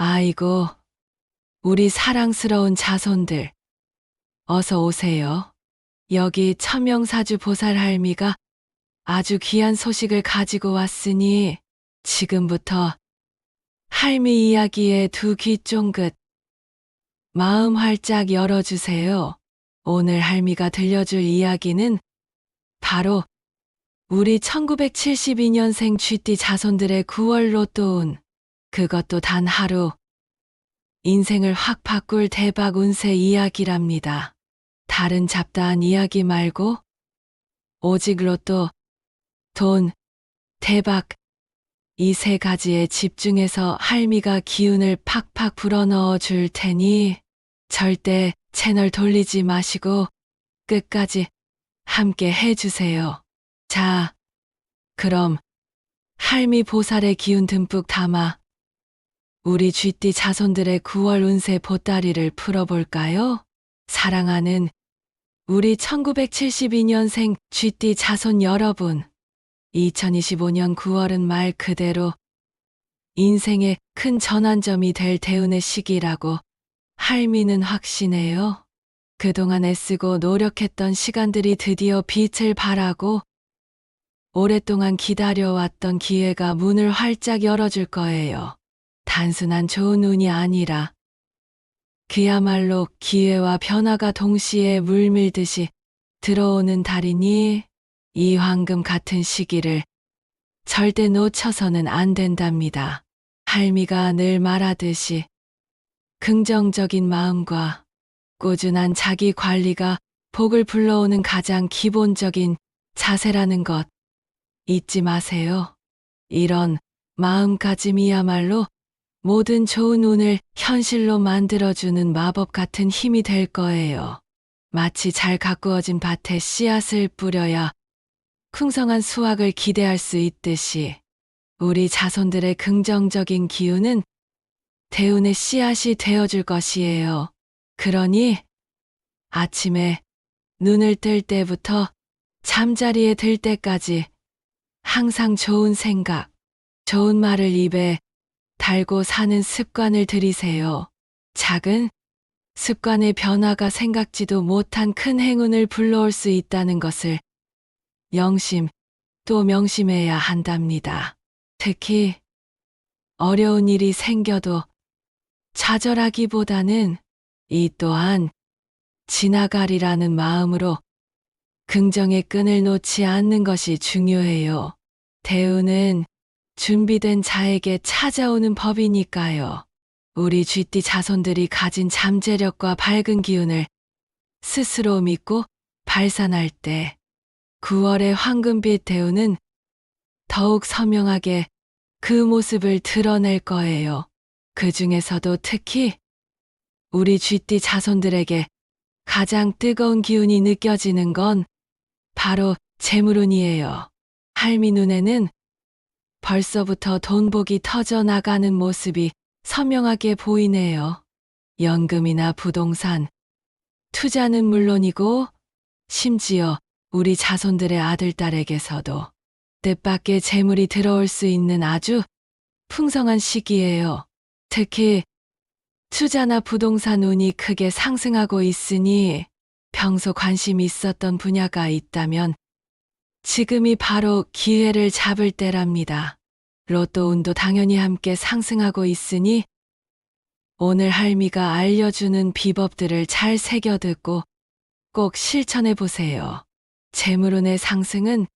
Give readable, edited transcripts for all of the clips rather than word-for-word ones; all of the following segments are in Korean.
아이고, 우리 사랑스러운 자손들, 어서 오세요. 여기 천명사주 보살 할미가 아주 귀한 소식을 가지고 왔으니 지금부터 할미 이야기에 두 귀 쫑긋 마음 활짝 열어주세요. 오늘 할미가 들려줄 이야기는 바로 우리 1972년생 쥐띠 자손들의 9월 로또 운, 그것도 단 하루 인생을 확 바꿀 대박 운세 이야기랍니다. 다른 잡다한 이야기 말고 오직 로또, 돈, 대박 이 세 가지에 집중해서 할미가 기운을 팍팍 불어넣어 줄 테니 절대 채널 돌리지 마시고 끝까지 함께 해주세요. 자, 그럼 할미 보살의 기운 듬뿍 담아 우리 쥐띠 자손들의 9월 운세 보따리를 풀어볼까요? 사랑하는 우리 1972년생 쥐띠 자손 여러분, 2025년 9월은 말 그대로 인생의 큰 전환점이 될 대운의 시기라고 할미는 확신해요. 그동안 애쓰고 노력했던 시간들이 드디어 빛을 발하고 오랫동안 기다려왔던 기회가 문을 활짝 열어줄 거예요. 단순한 좋은 운이 아니라 그야말로 기회와 변화가 동시에 물밀듯이 들어오는 달이니 이 황금 같은 시기를 절대 놓쳐서는 안 된답니다. 할미가 늘 말하듯이 긍정적인 마음과 꾸준한 자기 관리가 복을 불러오는 가장 기본적인 자세라는 것 잊지 마세요. 이런 마음가짐이야말로 모든 좋은 운을 현실로 만들어주는 마법 같은 힘이 될 거예요. 마치 잘 가꾸어진 밭에 씨앗을 뿌려야 풍성한 수확을 기대할 수 있듯이 우리 자손들의 긍정적인 기운은 대운의 씨앗이 되어줄 것이에요. 그러니 아침에 눈을 뜰 때부터 잠자리에 들 때까지 항상 좋은 생각, 좋은 말을 입에 달고 사는 습관을 들이세요. 작은 습관의 변화가 생각지도 못한 큰 행운을 불러올 수 있다는 것을 명심 또 명심해야 한답니다. 특히 어려운 일이 생겨도 좌절하기보다는 이 또한 지나가리라는 마음으로 긍정의 끈을 놓지 않는 것이 중요해요. 대운은 준비된 자에게 찾아오는 법이니까요. 우리 쥐띠 자손들이 가진 잠재력과 밝은 기운을 스스로 믿고 발산할 때 9월의 황금빛 대운은 더욱 선명하게 그 모습을 드러낼 거예요. 그 중에서도 특히 우리 쥐띠 자손들에게 가장 뜨거운 기운이 느껴지는 건 바로 재물운이에요. 할미 눈에는 벌써부터 돈복이 터져나가는 모습이 선명하게 보이네요. 연금이나 부동산, 투자는 물론이고 심지어 우리 자손들의 아들딸에게서도 뜻밖의 재물이 들어올 수 있는 아주 풍성한 시기예요. 특히 투자나 부동산 운이 크게 상승하고 있으니 평소 관심 있었던 분야가 있다면 지금이 바로 기회를 잡을 때랍니다. 로또 운도 당연히 함께 상승하고 있으니 오늘 할미가 알려주는 비법들을 잘 새겨듣고 꼭 실천해 보세요. 재물운의 상승은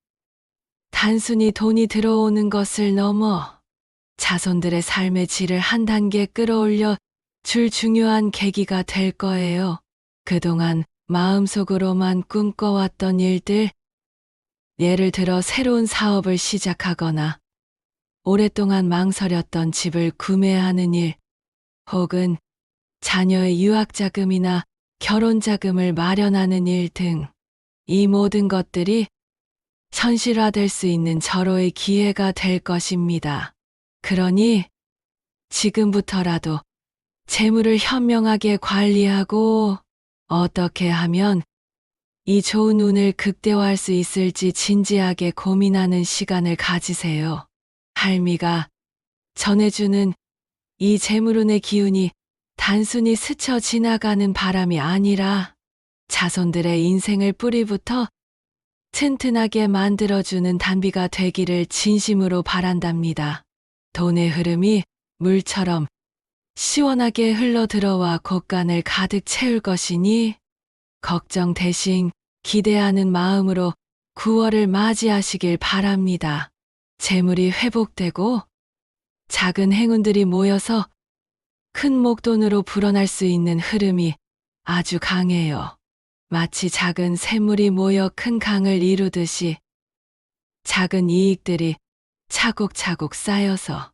단순히 돈이 들어오는 것을 넘어 자손들의 삶의 질을 한 단계 끌어올려 줄 중요한 계기가 될 거예요. 그동안 마음속으로만 꿈꿔왔던 일들, 예를 들어 새로운 사업을 시작하거나 오랫동안 망설였던 집을 구매하는 일, 혹은 자녀의 유학자금이나 결혼자금을 마련하는 일 등 이 모든 것들이 현실화될 수 있는 절호의 기회가 될 것입니다. 그러니 지금부터라도 재물을 현명하게 관리하고 어떻게 하면 이 좋은 운을 극대화할 수 있을지 진지하게 고민하는 시간을 가지세요. 할미가 전해주는 이 재물운의 기운이 단순히 스쳐 지나가는 바람이 아니라 자손들의 인생을 뿌리부터 튼튼하게 만들어주는 단비가 되기를 진심으로 바란답니다. 돈의 흐름이 물처럼 시원하게 흘러들어와 곳간을 가득 채울 것이니 걱정 대신 기대하는 마음으로 9월을 맞이하시길 바랍니다. 재물이 회복되고 작은 행운들이 모여서 큰 목돈으로 불어날 수 있는 흐름이 아주 강해요. 마치 작은 샘물이 모여 큰 강을 이루듯이 작은 이익들이 차곡차곡 쌓여서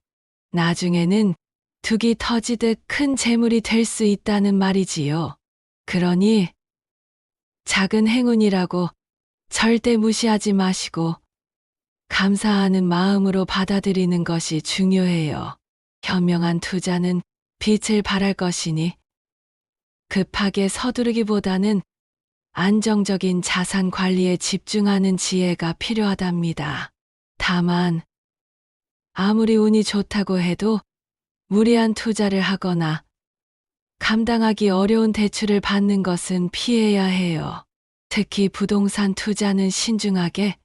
나중에는 둑이 터지듯 큰 재물이 될 수 있다는 말이지요. 그러니 작은 행운이라고 절대 무시하지 마시고 감사하는 마음으로 받아들이는 것이 중요해요. 현명한 투자는 빛을 발할 것이니 급하게 서두르기보다는 안정적인 자산 관리에 집중하는 지혜가 필요하답니다. 다만 아무리 운이 좋다고 해도 무리한 투자를 하거나 감당하기 어려운 대출을 받는 것은 피해야 해요. 특히 부동산 투자는 신중하게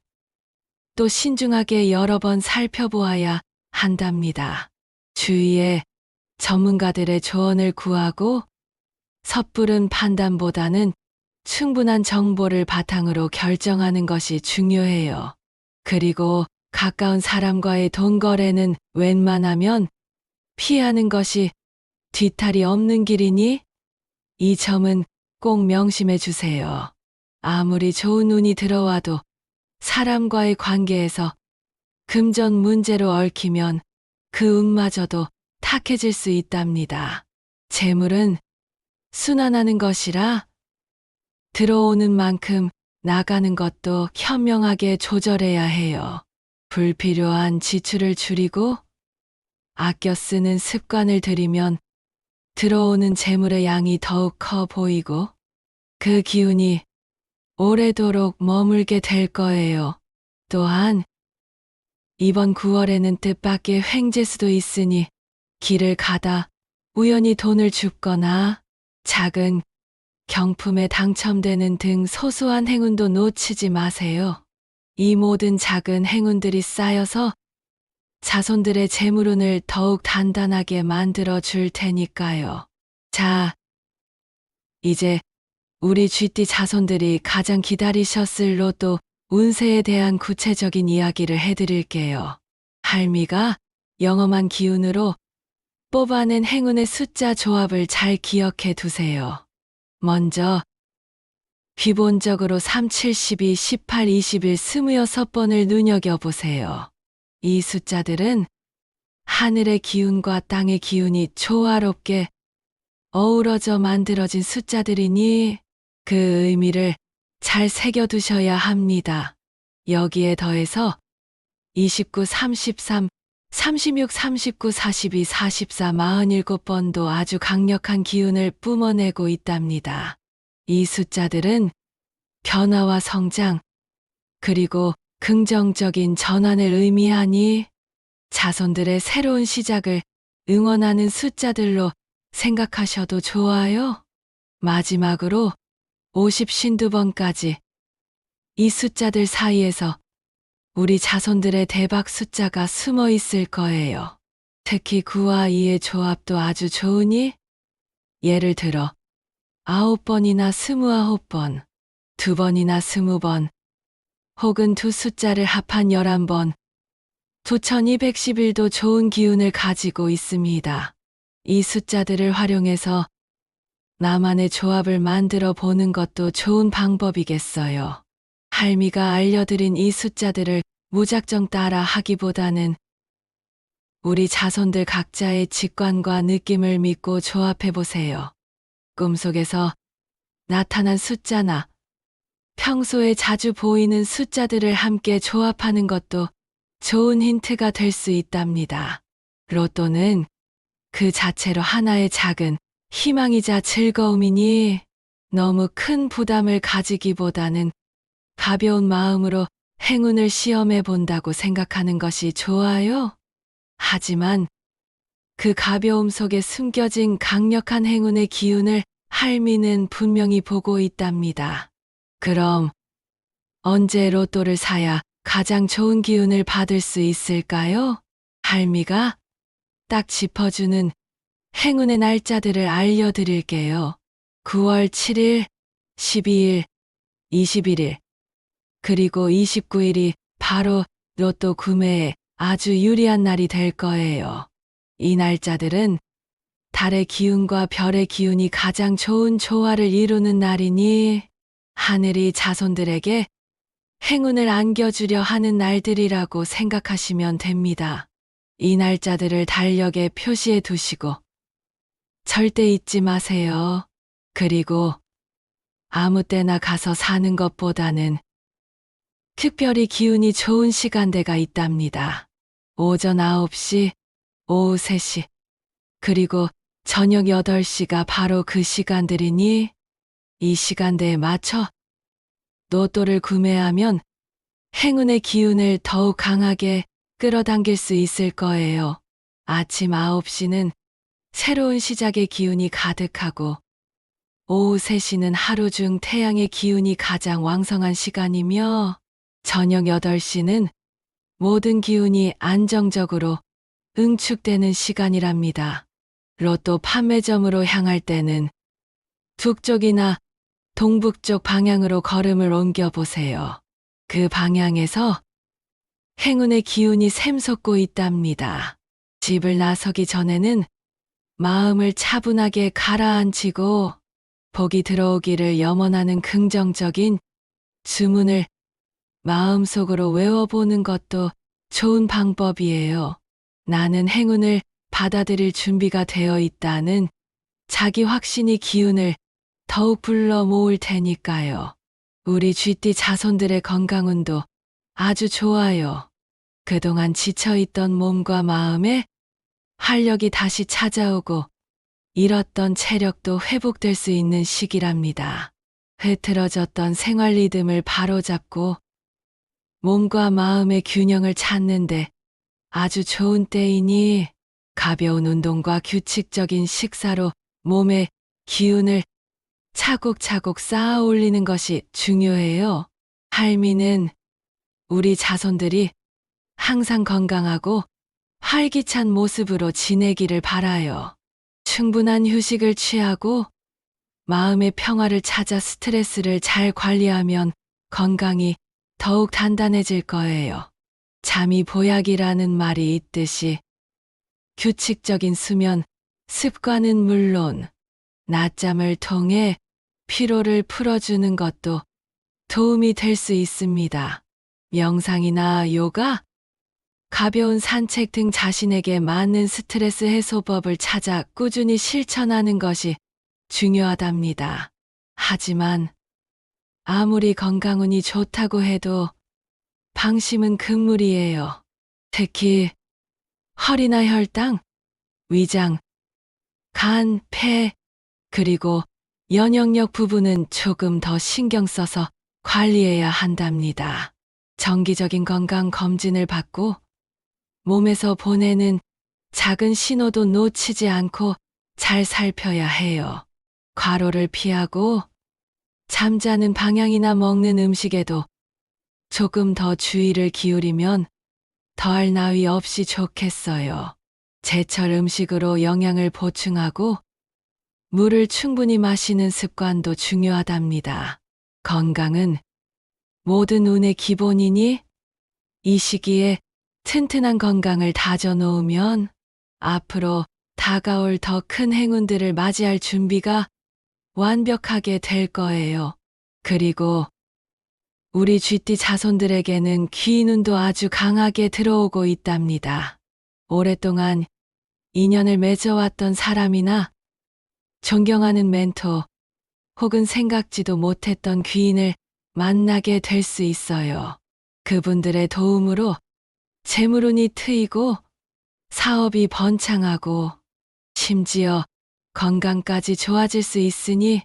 또 신중하게 여러 번 살펴보아야 한답니다. 주위에 전문가들의 조언을 구하고 섣부른 판단보다는 충분한 정보를 바탕으로 결정하는 것이 중요해요. 그리고 가까운 사람과의 돈 거래는 웬만하면 피하는 것이 뒤탈이 없는 길이니 이 점은 꼭 명심해 주세요. 아무리 좋은 운이 들어와도 사람과의 관계에서 금전 문제로 얽히면 그 운마저도 탁해질 수 있답니다. 재물은 순환하는 것이라 들어오는 만큼 나가는 것도 현명하게 조절해야 해요. 불필요한 지출을 줄이고 아껴 쓰는 습관을 들이면 들어오는 재물의 양이 더욱 커 보이고 그 기운이 오래도록 머물게 될 거예요. 또한 이번 9월에는 뜻밖의 횡재수도 있으니 길을 가다 우연히 돈을 줍거나 작은 경품에 당첨되는 등 소소한 행운도 놓치지 마세요. 이 모든 작은 행운들이 쌓여서 자손들의 재물운을 더욱 단단하게 만들어 줄 테니까요. 자, 이제 우리 쥐띠 자손들이 가장 기다리셨을 로또 운세에 대한 구체적인 이야기를 해드릴게요. 할미가 영험한 기운으로 뽑아낸 행운의 숫자 조합을 잘 기억해 두세요. 먼저 기본적으로 3, 72, 18, 21, 26번을 눈여겨보세요. 이 숫자들은 하늘의 기운과 땅의 기운이 조화롭게 어우러져 만들어진 숫자들이니 그 의미를 잘 새겨두셔야 합니다. 여기에 더해서 29, 33, 36, 39, 42, 44, 47번도 아주 강력한 기운을 뿜어내고 있답니다. 이 숫자들은 변화와 성장, 그리고 긍정적인 전환을 의미하니 자손들의 새로운 시작을 응원하는 숫자들로 생각하셔도 좋아요. 마지막으로 50, 52번까지 이 숫자들 사이에서 우리 자손들의 대박 숫자가 숨어 있을 거예요. 특히 9와 2의 조합도 아주 좋으니 예를 들어 9번이나 29번, 2번이나 20번, 혹은 두 숫자를 합한 11번, 2211도 좋은 기운을 가지고 있습니다. 이 숫자들을 활용해서 나만의 조합을 만들어 보는 것도 좋은 방법이겠어요. 할미가 알려드린 이 숫자들을 무작정 따라 하기보다는 우리 자손들 각자의 직관과 느낌을 믿고 조합해 보세요. 꿈속에서 나타난 숫자나 평소에 자주 보이는 숫자들을 함께 조합하는 것도 좋은 힌트가 될 수 있답니다. 로또는 그 자체로 하나의 작은 희망이자 즐거움이니 너무 큰 부담을 가지기보다는 가벼운 마음으로 행운을 시험해 본다고 생각하는 것이 좋아요. 하지만 그 가벼움 속에 숨겨진 강력한 행운의 기운을 할미는 분명히 보고 있답니다. 그럼 언제 로또를 사야 가장 좋은 기운을 받을 수 있을까요? 할미가 딱 짚어주는 행운의 날짜들을 알려드릴게요. 9월 7일, 12일, 21일, 그리고 29일이 바로 로또 구매에 아주 유리한 날이 될 거예요. 이 날짜들은 달의 기운과 별의 기운이 가장 좋은 조화를 이루는 날이니 하늘이 자손들에게 행운을 안겨주려 하는 날들이라고 생각하시면 됩니다. 이 날짜들을 달력에 표시해 두시고 절대 잊지 마세요. 그리고 아무 때나 가서 사는 것보다는 특별히 기운이 좋은 시간대가 있답니다. 오전 9시, 오후 3시, 그리고 저녁 8시가 바로 그 시간들이니 이 시간대에 맞춰 로또를 구매하면 행운의 기운을 더욱 강하게 끌어당길 수 있을 거예요. 아침 9시는 새로운 시작의 기운이 가득하고 오후 3시는 하루 중 태양의 기운이 가장 왕성한 시간이며 저녁 8시는 모든 기운이 안정적으로 응축되는 시간이랍니다. 로또 판매점으로 향할 때는 북쪽이나 동북쪽 방향으로 걸음을 옮겨보세요. 그 방향에서 행운의 기운이 샘솟고 있답니다. 집을 나서기 전에는 마음을 차분하게 가라앉히고 복이 들어오기를 염원하는 긍정적인 주문을 마음속으로 외워보는 것도 좋은 방법이에요. 나는 행운을 받아들일 준비가 되어 있다는 자기 확신이 기운을 더욱 불러 모을 테니까요. 우리 쥐띠 자손들의 건강운도 아주 좋아요. 그동안 지쳐있던 몸과 마음에 활력이 다시 찾아오고 잃었던 체력도 회복될 수 있는 시기랍니다. 흐트러졌던 생활 리듬을 바로잡고 몸과 마음의 균형을 찾는데 아주 좋은 때이니 가벼운 운동과 규칙적인 식사로 몸의 기운을 차곡차곡 쌓아 올리는 것이 중요해요. 할미는 우리 자손들이 항상 건강하고 활기찬 모습으로 지내기를 바라요. 충분한 휴식을 취하고 마음의 평화를 찾아 스트레스를 잘 관리하면 건강이 더욱 단단해질 거예요. 잠이 보약이라는 말이 있듯이 규칙적인 수면 습관은 물론 낮잠을 통해 피로를 풀어주는 것도 도움이 될 수 있습니다. 명상이나 요가, 가벼운 산책 등 자신에게 맞는 스트레스 해소법을 찾아 꾸준히 실천하는 것이 중요하답니다. 하지만 아무리 건강운이 좋다고 해도 방심은 금물이에요. 특히 허리나 혈당, 위장, 간, 폐, 그리고 면역력 부분은 조금 더 신경 써서 관리해야 한답니다. 정기적인 건강 검진을 받고 몸에서 보내는 작은 신호도 놓치지 않고 잘 살펴야 해요. 과로를 피하고 잠자는 방향이나 먹는 음식에도 조금 더 주의를 기울이면 더할 나위 없이 좋겠어요. 제철 음식으로 영양을 보충하고 물을 충분히 마시는 습관도 중요하답니다. 건강은 모든 운의 기본이니 이 시기에 튼튼한 건강을 다져놓으면 앞으로 다가올 더 큰 행운들을 맞이할 준비가 완벽하게 될 거예요. 그리고 우리 쥐띠 자손들에게는 귀인운도 아주 강하게 들어오고 있답니다. 오랫동안 인연을 맺어왔던 사람이나 존경하는 멘토 혹은 생각지도 못했던 귀인을 만나게 될 수 있어요. 그분들의 도움으로 재물운이 트이고 사업이 번창하고 심지어 건강까지 좋아질 수 있으니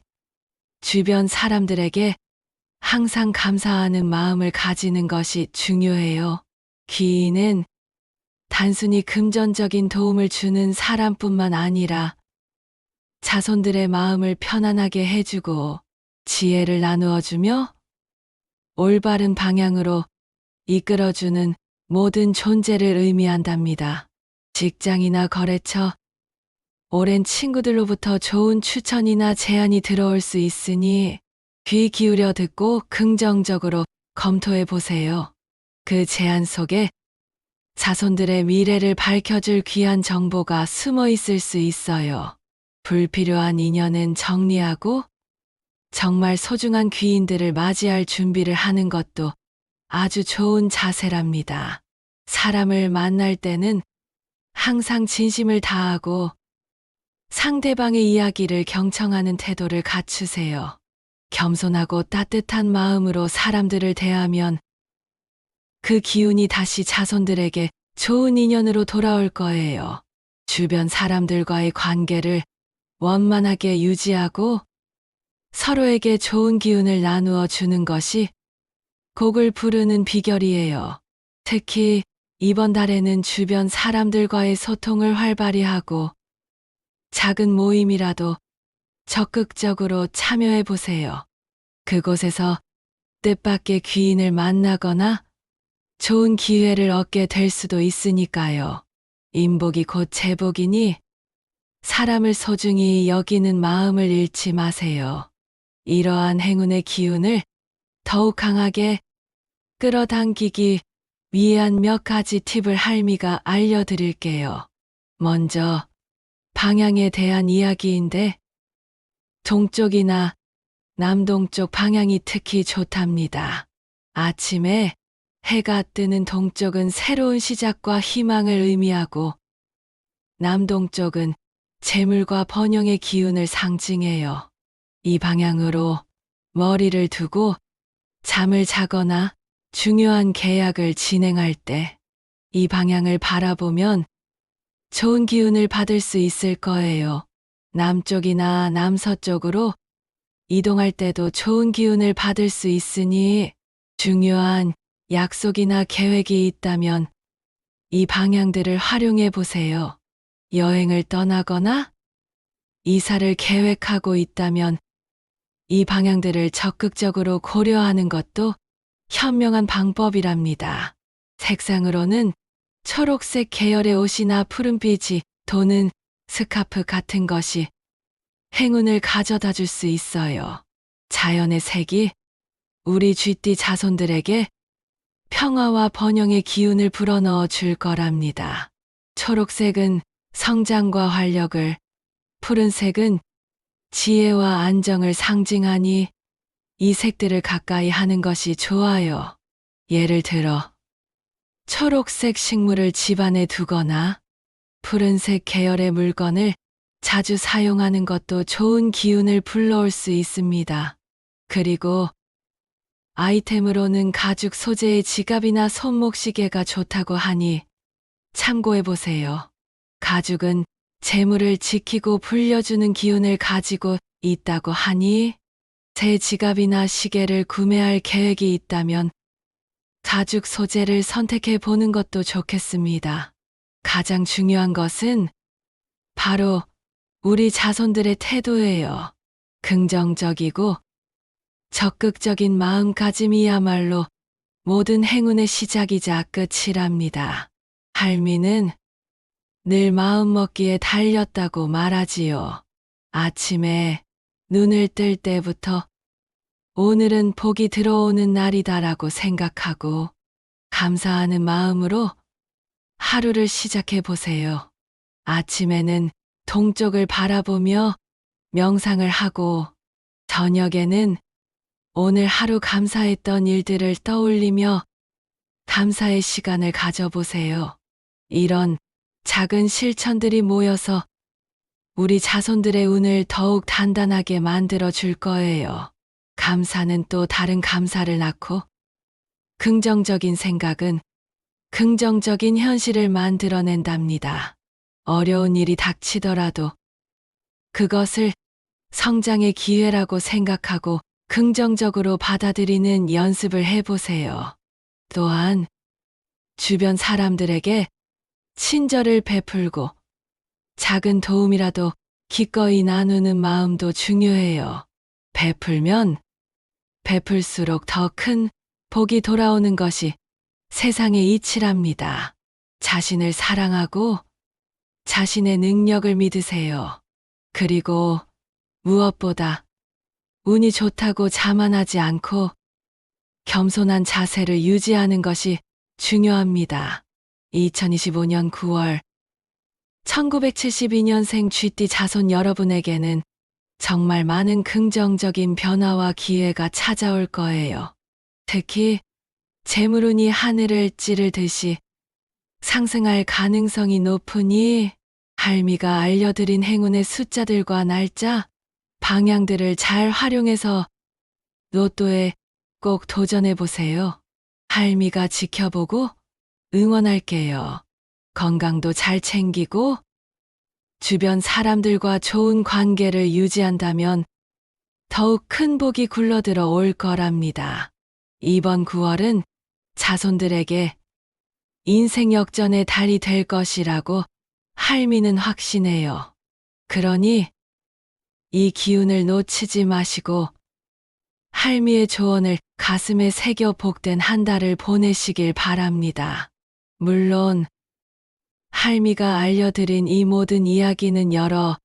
주변 사람들에게 항상 감사하는 마음을 가지는 것이 중요해요. 귀인은 단순히 금전적인 도움을 주는 사람뿐만 아니라 자손들의 마음을 편안하게 해주고 지혜를 나누어주며 올바른 방향으로 이끌어주는 모든 존재를 의미한답니다. 직장이나 거래처, 오랜 친구들로부터 좋은 추천이나 제안이 들어올 수 있으니 귀 기울여 듣고 긍정적으로 검토해 보세요. 그 제안 속에 자손들의 미래를 밝혀줄 귀한 정보가 숨어 있을 수 있어요. 불필요한 인연은 정리하고 정말 소중한 귀인들을 맞이할 준비를 하는 것도 아주 좋은 자세랍니다. 사람을 만날 때는 항상 진심을 다하고 상대방의 이야기를 경청하는 태도를 갖추세요. 겸손하고 따뜻한 마음으로 사람들을 대하면 그 기운이 다시 자손들에게 좋은 인연으로 돌아올 거예요. 주변 사람들과의 관계를 원만하게 유지하고 서로에게 좋은 기운을 나누어 주는 것이 곡을 부르는 비결이에요. 특히 이번 달에는 주변 사람들과의 소통을 활발히 하고 작은 모임이라도 적극적으로 참여해 보세요. 그곳에서 뜻밖의 귀인을 만나거나 좋은 기회를 얻게 될 수도 있으니까요. 인복이 곧 재복이니 사람을 소중히 여기는 마음을 잃지 마세요. 이러한 행운의 기운을 더욱 강하게 끌어당기기 위한 몇 가지 팁을 할미가 알려드릴게요. 먼저 방향에 대한 이야기인데 동쪽이나 남동쪽 방향이 특히 좋답니다. 아침에 해가 뜨는 동쪽은 새로운 시작과 희망을 의미하고 남동쪽은 재물과 번영의 기운을 상징해요. 이 방향으로 머리를 두고 잠을 자거나 중요한 계약을 진행할 때 이 방향을 바라보면 좋은 기운을 받을 수 있을 거예요. 남쪽이나 남서쪽으로 이동할 때도 좋은 기운을 받을 수 있으니 중요한 약속이나 계획이 있다면 이 방향들을 활용해 보세요. 여행을 떠나거나 이사를 계획하고 있다면 이 방향들을 적극적으로 고려하는 것도 현명한 방법이랍니다. 색상으로는 초록색 계열의 옷이나 푸른빛이 도는 스카프 같은 것이 행운을 가져다 줄 수 있어요. 자연의 색이 우리 쥐띠 자손들에게 평화와 번영의 기운을 불어넣어 줄 거랍니다. 초록색은 성장과 활력을, 푸른색은 지혜와 안정을 상징하니 이 색들을 가까이 하는 것이 좋아요. 예를 들어 초록색 식물을 집안에 두거나 푸른색 계열의 물건을 자주 사용하는 것도 좋은 기운을 불러올 수 있습니다. 그리고 아이템으로는 가죽 소재의 지갑이나 손목시계가 좋다고 하니 참고해 보세요. 가죽은 재물을 지키고 불려주는 기운을 가지고 있다고 하니 새 지갑이나 시계를 구매할 계획이 있다면 가죽 소재를 선택해 보는 것도 좋겠습니다. 가장 중요한 것은 바로 우리 자손들의 태도예요. 긍정적이고 적극적인 마음가짐이야말로 모든 행운의 시작이자 끝이랍니다. 할미는 늘 마음먹기에 달렸다고 말하지요. 아침에 눈을 뜰 때부터 오늘은 복이 들어오는 날이다라고 생각하고 감사하는 마음으로 하루를 시작해 보세요. 아침에는 동쪽을 바라보며 명상을 하고 저녁에는 오늘 하루 감사했던 일들을 떠올리며 감사의 시간을 가져보세요. 이런 작은 실천들이 모여서 우리 자손들의 운을 더욱 단단하게 만들어 줄 거예요. 감사는 또 다른 감사를 낳고 긍정적인 생각은 긍정적인 현실을 만들어낸답니다. 어려운 일이 닥치더라도 그것을 성장의 기회라고 생각하고 긍정적으로 받아들이는 연습을 해보세요. 또한 주변 사람들에게 친절을 베풀고 작은 도움이라도 기꺼이 나누는 마음도 중요해요. 베풀면 베풀수록 더 큰 복이 돌아오는 것이 세상의 이치랍니다. 자신을 사랑하고 자신의 능력을 믿으세요. 그리고 무엇보다 운이 좋다고 자만하지 않고 겸손한 자세를 유지하는 것이 중요합니다. 2025년 9월 1972년생 쥐띠 자손 여러분에게는 정말 많은 긍정적인 변화와 기회가 찾아올 거예요. 특히 재물운이 하늘을 찌르듯이 상승할 가능성이 높으니 할미가 알려드린 행운의 숫자들과 날짜, 방향들을 잘 활용해서 로또에 꼭 도전해 보세요. 할미가 지켜보고 응원할게요. 건강도 잘 챙기고 주변 사람들과 좋은 관계를 유지한다면 더욱 큰 복이 굴러들어 올 거랍니다. 이번 9월은 자손들에게 인생 역전의 달이 될 것이라고 할미는 확신해요. 그러니 이 기운을 놓치지 마시고 할미의 조언을 가슴에 새겨 복된 한 달을 보내시길 바랍니다. 물론 할미가 알려드린 이 모든 이야기는 여러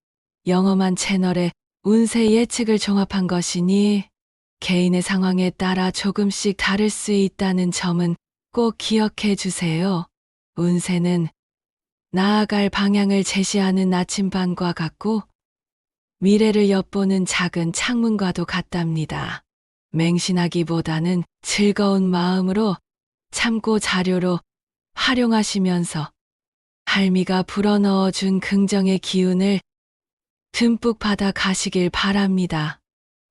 영험한 채널의 운세 예측을 종합한 것이니 개인의 상황에 따라 조금씩 다를 수 있다는 점은 꼭 기억해 주세요. 운세는 나아갈 방향을 제시하는 나침반과 같고 미래를 엿보는 작은 창문과도 같답니다. 맹신하기보다는 즐거운 마음으로 참고 자료로 활용하시면서 할미가 불어넣어 준 긍정의 기운을 듬뿍 받아 가시길 바랍니다.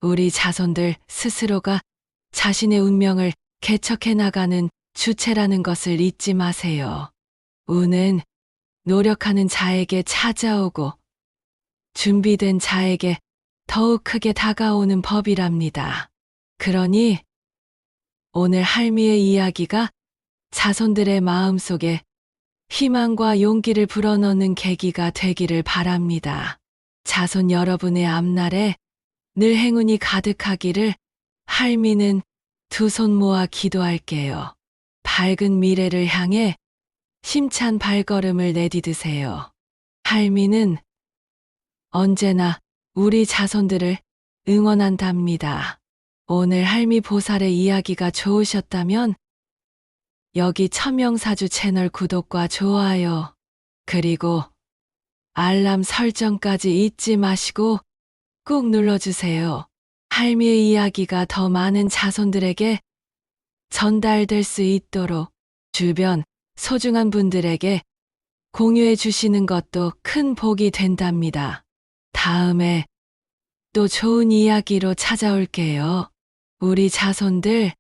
우리 자손들 스스로가 자신의 운명을 개척해 나가는 주체라는 것을 잊지 마세요. 운은 노력하는 자에게 찾아오고 준비된 자에게 더욱 크게 다가오는 법이랍니다. 그러니 오늘 할미의 이야기가 자손들의 마음속에 희망과 용기를 불어넣는 계기가 되기를 바랍니다. 자손 여러분의 앞날에 늘 행운이 가득하기를 할미는 두 손 모아 기도할게요. 밝은 미래를 향해 힘찬 발걸음을 내디드세요. 할미는 언제나 우리 자손들을 응원한답니다. 오늘 할미 보살의 이야기가 좋으셨다면 여기 천명사주 채널 구독과 좋아요, 그리고 알람 설정까지 잊지 마시고 꾹 눌러주세요. 할미의 이야기가 더 많은 자손들에게 전달될 수 있도록 주변 소중한 분들에게 공유해 주시는 것도 큰 복이 된답니다. 다음에 또 좋은 이야기로 찾아올게요. 우리 자손들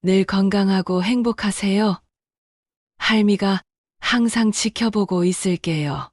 늘 건강하고 행복하세요. 할미가 항상 지켜보고 있을게요.